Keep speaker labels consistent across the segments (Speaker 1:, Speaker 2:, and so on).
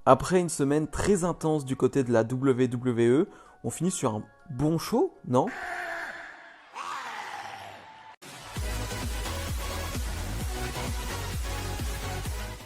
Speaker 1: Après une semaine très intense du côté de la WWE, on finit sur un bon show, non?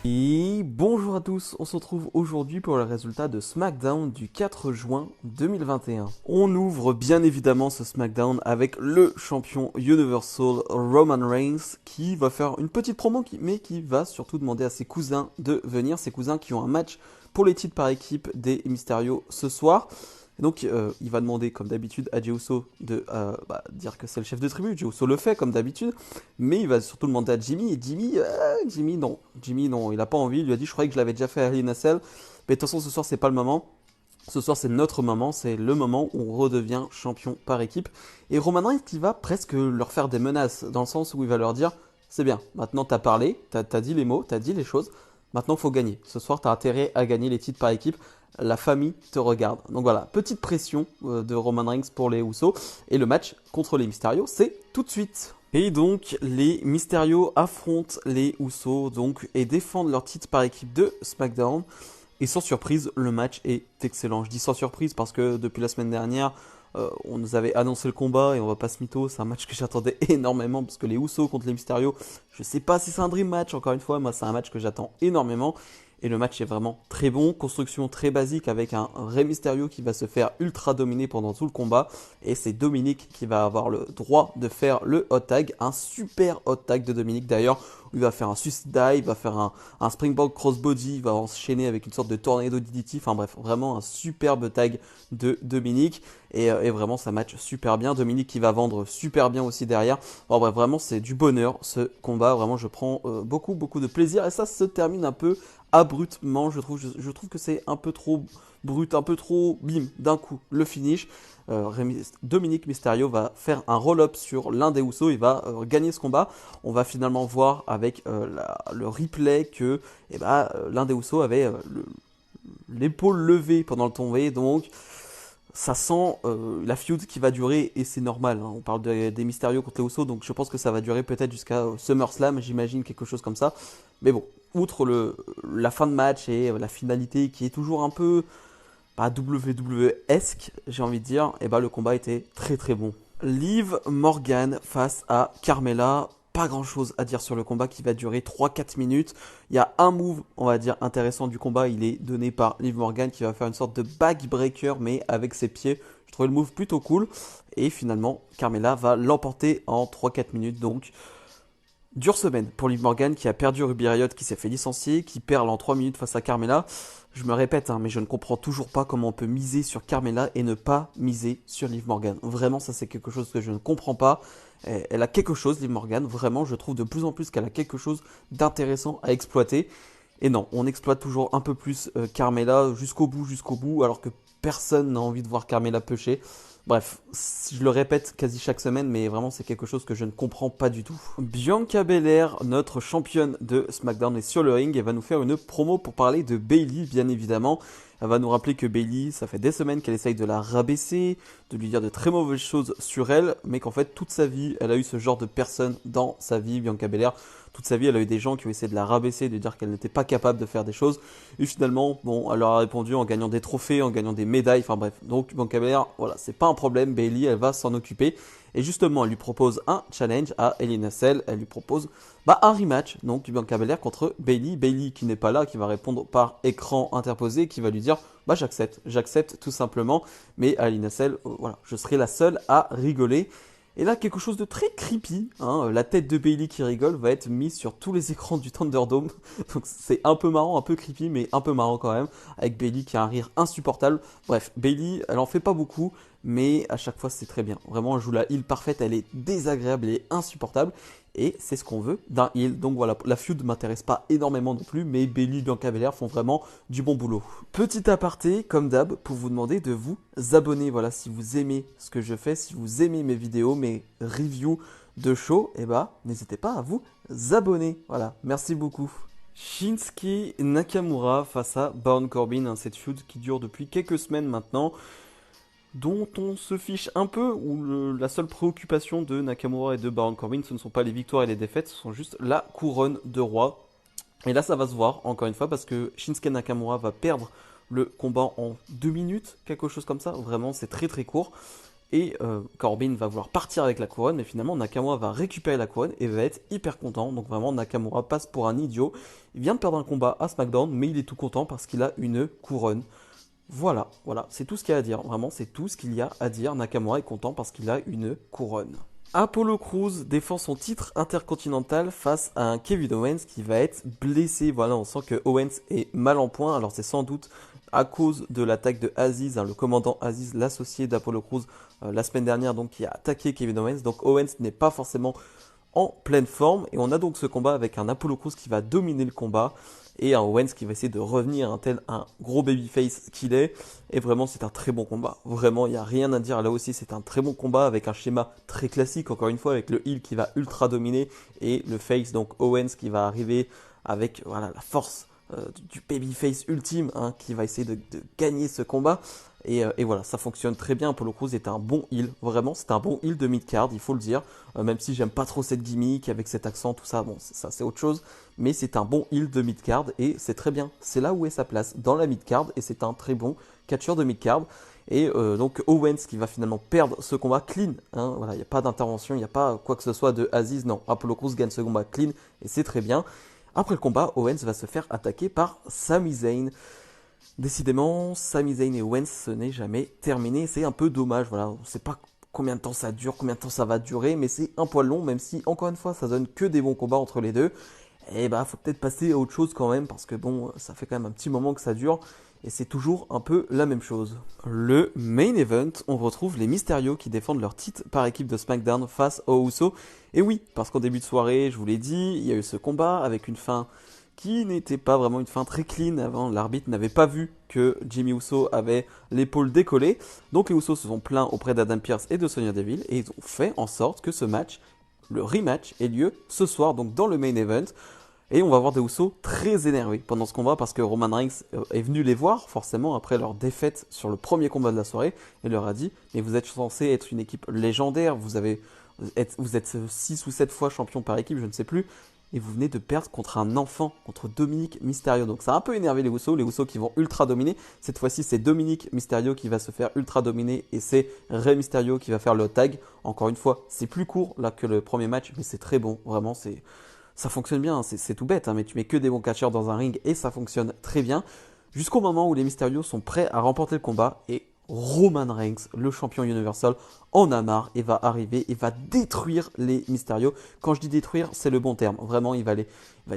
Speaker 1: Et bonjour à tous, on se retrouve aujourd'hui pour le résultat de SmackDown du 4 juin 2021. On ouvre bien évidemment ce SmackDown avec le champion Universal Roman Reigns qui va faire une petite promo mais qui va surtout demander à ses cousins de venir, ses cousins qui ont un match pour les titres par équipe des Mysterio ce soir. Et donc il va demander comme d'habitude à Jey Uso de dire que c'est le chef de tribu. Jey Uso le fait comme d'habitude, mais il va surtout demander à Jimmy et Jimmy non, il a pas envie. Il lui a dit je croyais que je l'avais déjà fait à Hell in a Cell, mais de toute façon ce soir c'est pas le moment. Ce soir c'est notre moment, c'est le moment où on redevient champion par équipe. Et Roman Reigns qui va presque leur faire des menaces dans le sens où il va leur dire c'est bien, maintenant t'as parlé, t'as dit les mots, t'as dit les choses. Maintenant, il faut gagner. Ce soir, tu as intérêt à gagner les titres par équipe. La famille te regarde. Donc voilà, petite pression de Roman Reigns pour les Usos. Et le match contre les Mysterio, c'est tout de suite. Et donc, les Mysterio affrontent les Usos donc, et défendent leur titre par équipe de SmackDown. Et sans surprise, le match est excellent. Je dis sans surprise parce que depuis la semaine dernière, on nous avait annoncé le combat et on va pas se mytho. C'est un match que j'attendais énormément parce que les Usos contre les Mysterio, je sais pas si c'est un dream match. Encore une fois, moi, c'est un match que j'attends énormément. Et le match est vraiment très bon, construction très basique avec un Rey Mysterio qui va se faire ultra dominer pendant tout le combat. Et c'est Dominic qui va avoir le droit de faire le hot tag, un super hot tag de Dominic d'ailleurs, où il va faire un suicide dive, il va faire un springboard crossbody, il va enchaîner avec une sorte de tornado DDT, enfin bref, vraiment un superbe tag de Dominic. Et vraiment ça match super bien, Dominic qui va vendre super bien aussi derrière. Bon, bref, vraiment c'est du bonheur ce combat, vraiment je prends beaucoup de plaisir et ça se termine un peu abruptement, je trouve que c'est un peu trop brut, un peu trop bim, d'un coup, le finish. Dominic Mysterio va faire un roll-up sur l'un des Usos, il va gagner ce combat. On va finalement voir avec le replay que l'un des Usos avait l'épaule levée pendant le tombé, donc ça sent la feud qui va durer et c'est normal. Hein. On parle des Mysterio contre les Usos, donc je pense que ça va durer peut-être jusqu'à SummerSlam, j'imagine quelque chose comme ça. Mais bon, outre la fin de match et la finalité qui est toujours un peu pas WWE-esque, j'ai envie de dire, et le combat était très bon. Liv Morgan face à Carmella. Pas grand chose à dire sur le combat qui va durer 3-4 minutes. Il y a un move, on va dire, intéressant du combat. Il est donné par Liv Morgan qui va faire une sorte de backbreaker, mais avec ses pieds. Je trouvais le move plutôt cool. Et finalement, Carmella va l'emporter en 3-4 minutes. Donc, dure semaine pour Liv Morgan qui a perdu Ruby Riott, qui s'est fait licencier, qui perd en 3 minutes face à Carmella. Je me répète, hein, mais je ne comprends toujours pas comment on peut miser sur Carmella et ne pas miser sur Liv Morgan. Vraiment, ça c'est quelque chose que je ne comprends pas. Elle a quelque chose, Liv Morgan. Vraiment, je trouve de plus en plus qu'elle a quelque chose d'intéressant à exploiter. Et non, on exploite toujours un peu plus Carmella jusqu'au bout, alors que personne n'a envie de voir Carmella pêcher. Bref, je le répète quasi chaque semaine, mais vraiment c'est quelque chose que je ne comprends pas du tout. Bianca Belair, notre championne de SmackDown, est sur le ring et va nous faire une promo pour parler de Bayley, bien évidemment. Elle va nous rappeler que Bayley, ça fait des semaines qu'elle essaye de la rabaisser, de lui dire de très mauvaises choses sur elle, mais qu'en fait toute sa vie, elle a eu ce genre de personne dans sa vie, Bianca Belair. Toute sa vie, elle a eu des gens qui ont essayé de la rabaisser, de dire qu'elle n'était pas capable de faire des choses. Et finalement, bon, elle leur a répondu en gagnant des trophées, en gagnant des médailles, enfin bref. Donc, Bianca Belair, voilà, c'est pas un problème. Bayley, elle va s'en occuper. Et justement, elle lui propose un challenge à Hell in a Cell. Elle lui propose un rematch, donc du Bianca Belair contre Bayley. Bayley qui n'est pas là, qui va répondre par écran interposé, qui va lui dire j'accepte tout simplement. Mais à Hell in a Cell, voilà, je serai la seule à rigoler. Et là, quelque chose de très creepy, hein, la tête de Bayley qui rigole va être mise sur tous les écrans du Thunderdome. Donc c'est un peu marrant, un peu creepy, mais un peu marrant quand même, avec Bayley qui a un rire insupportable. Bref, Bayley, elle en fait pas beaucoup, mais à chaque fois c'est très bien. Vraiment, elle joue la heal parfaite, elle est désagréable, elle est insupportable. Et c'est ce qu'on veut d'un heal. Donc voilà, la feud m'intéresse pas énormément non plus, mais Bayley et Bianca Belair font vraiment du bon boulot. Petit aparté, comme d'hab, pour vous demander de vous abonner. Voilà, si vous aimez ce que je fais, si vous aimez mes vidéos, mes reviews de show, n'hésitez pas à vous abonner. Voilà, merci beaucoup. Shinsuke Nakamura face à Baron Corbin, cette feud qui dure depuis quelques semaines maintenant, dont on se fiche un peu, où la seule préoccupation de Nakamura et de Baron Corbin, ce ne sont pas les victoires et les défaites, ce sont juste la couronne de roi. Et là, ça va se voir, encore une fois, parce que Shinsuke Nakamura va perdre le combat en 2 minutes, quelque chose comme ça. Vraiment, c'est très très court. Et Corbin va vouloir partir avec la couronne, mais finalement Nakamura va récupérer la couronne et va être hyper content. Donc vraiment, Nakamura passe pour un idiot. Il vient de perdre un combat à SmackDown, mais il est tout content parce qu'il a une couronne. Voilà, voilà, c'est tout ce qu'il y a à dire. Vraiment, c'est tout ce qu'il y a à dire. Nakamura est content parce qu'il a une couronne. Apollo Crews défend son titre intercontinental face à un Kevin Owens qui va être blessé. Voilà, on sent que Owens est mal en point. Alors c'est sans doute à cause de l'attaque de Aziz, hein, le commandant Aziz, l'associé d'Apollo Crews la semaine dernière, donc qui a attaqué Kevin Owens. Donc Owens n'est pas forcément en pleine forme et on a donc ce combat avec un Apollo Crews qui va dominer le combat et un Owens qui va essayer de revenir un tel un gros babyface qu'il est. Et vraiment, c'est un très bon combat. Vraiment, il n'y a rien à dire. Là aussi, c'est un très bon combat avec un schéma très classique, encore une fois, avec le heel qui va ultra dominer et le face, donc Owens, qui va arriver avec voilà, la force du babyface ultime, hein, qui va essayer de gagner ce combat. Et voilà, ça fonctionne très bien. Apollo Crews est un bon heel, vraiment, c'est un bon heel de mid-card, il faut le dire. Même si j'aime pas trop cette gimmick avec cet accent, tout ça, bon, ça c'est autre chose. Mais c'est un bon heel de mid-card et c'est très bien. C'est là où est sa place, dans la mid-card, et c'est un très bon catcheur de mid-card. Et donc Owens qui va finalement perdre ce combat clean. Hein, voilà, il n'y a pas d'intervention, il n'y a pas quoi que ce soit de Aziz. Non, Apollo Crews gagne ce combat clean et c'est très bien. Après le combat, Owens va se faire attaquer par Sami Zayn. Décidément, Sami Zayn et Owens, ce n'est jamais terminé. C'est un peu dommage. Voilà, on ne sait pas combien de temps ça dure, combien de temps ça va durer, mais c'est un poil long, même si, encore une fois, ça donne que des bons combats entre les deux. Et bah, faut peut-être passer à autre chose quand même, parce que bon, ça fait quand même un petit moment que ça dure, et c'est toujours un peu la même chose. Le main event, on retrouve les Mysterio qui défendent leur titre par équipe de SmackDown face aux Usos. Et oui, parce qu'en début de soirée, je vous l'ai dit, il y a eu ce combat avec une fin qui n'était pas vraiment une fin très clean. Avant, l'arbitre n'avait pas vu que Jimmy Uso avait l'épaule décollée. Donc les Usos se sont plaints auprès d'Adam Pearce et de Sonya Deville, et ils ont fait en sorte que ce match, le rematch, ait lieu ce soir, donc dans le main event. Et on va voir des Usos très énervés pendant ce combat parce que Roman Reigns est venu les voir forcément après leur défaite sur le premier combat de la soirée et leur a dit mais vous êtes censé être une équipe légendaire, vous êtes 6 ou 7 fois champion par équipe, je ne sais plus, et vous venez de perdre contre un enfant, contre Dominic Mysterio. Donc ça a un peu énervé les Usos qui vont ultra dominer. Cette fois-ci c'est Dominic Mysterio qui va se faire ultra dominer et c'est Rey Mysterio qui va faire le tag. Encore une fois, c'est plus court là que le premier match, mais c'est très bon, vraiment ça fonctionne bien, c'est tout bête, hein, mais tu mets que des bons catcheurs dans un ring et ça fonctionne très bien. Jusqu'au moment où les Mysterio sont prêts à remporter le combat et Roman Reigns, le champion Universal, en a marre et va arriver et va détruire les Mysterio. Quand je dis détruire, c'est le bon terme. Vraiment, il va les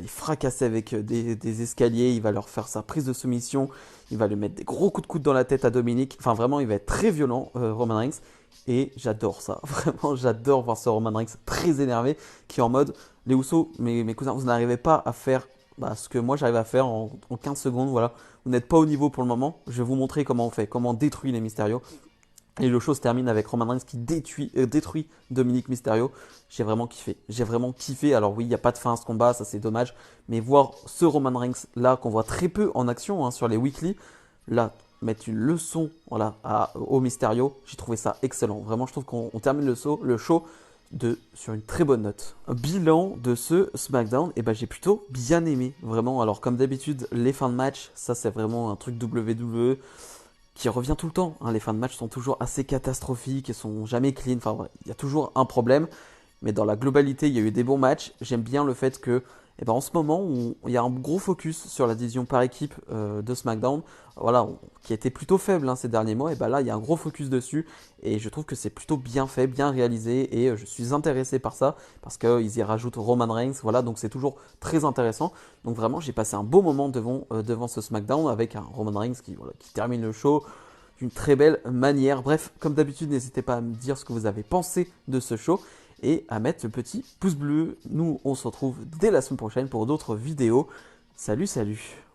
Speaker 1: fracasser avec des escaliers, il va leur faire sa prise de soumission, il va lui mettre des gros coups de coude dans la tête à Dominique. Enfin, vraiment, il va être très violent, Roman Reigns. Et j'adore ça. Vraiment, j'adore voir ce Roman Reigns très énervé qui est en mode les Usos, mes cousins, vous n'arrivez pas à faire ce que moi j'arrive à faire en 15 secondes. Voilà. Vous n'êtes pas au niveau pour le moment. Je vais vous montrer comment on fait, comment on détruit les Mysterio. Et le show se termine avec Roman Reigns qui détruit Dominic Mysterio. J'ai vraiment kiffé. J'ai vraiment kiffé. Alors oui, il n'y a pas de fin à ce combat, ça c'est dommage. Mais voir ce Roman Reigns là, qu'on voit très peu en action hein, sur les weekly, là, mettre une leçon voilà, au Mysterio, j'ai trouvé ça excellent. Vraiment, je trouve qu'on termine le show sur une très bonne note. Bilan de ce SmackDown, et ben j'ai plutôt bien aimé, vraiment. Alors comme d'habitude, les fins de match, ça c'est vraiment un truc WWE qui revient tout le temps. Hein. Les fins de match sont toujours assez catastrophiques et sont jamais clean. Enfin, il y a toujours un problème. Mais dans la globalité, il y a eu des bons matchs. J'aime bien le fait que, en ce moment, il y a un gros focus sur la division par équipe de SmackDown, voilà, qui était plutôt faible hein, ces derniers mois. Et là, il y a un gros focus dessus. Et je trouve que c'est plutôt bien fait, bien réalisé. Et je suis intéressé par ça parce qu'ils y rajoutent Roman Reigns. Voilà, donc c'est toujours très intéressant. Donc vraiment, j'ai passé un beau moment devant ce SmackDown avec un Roman Reigns qui termine le show d'une très belle manière. Bref, comme d'habitude, n'hésitez pas à me dire ce que vous avez pensé de ce show et à mettre le petit pouce bleu. Nous, on se retrouve dès la semaine prochaine pour d'autres vidéos. Salut, salut!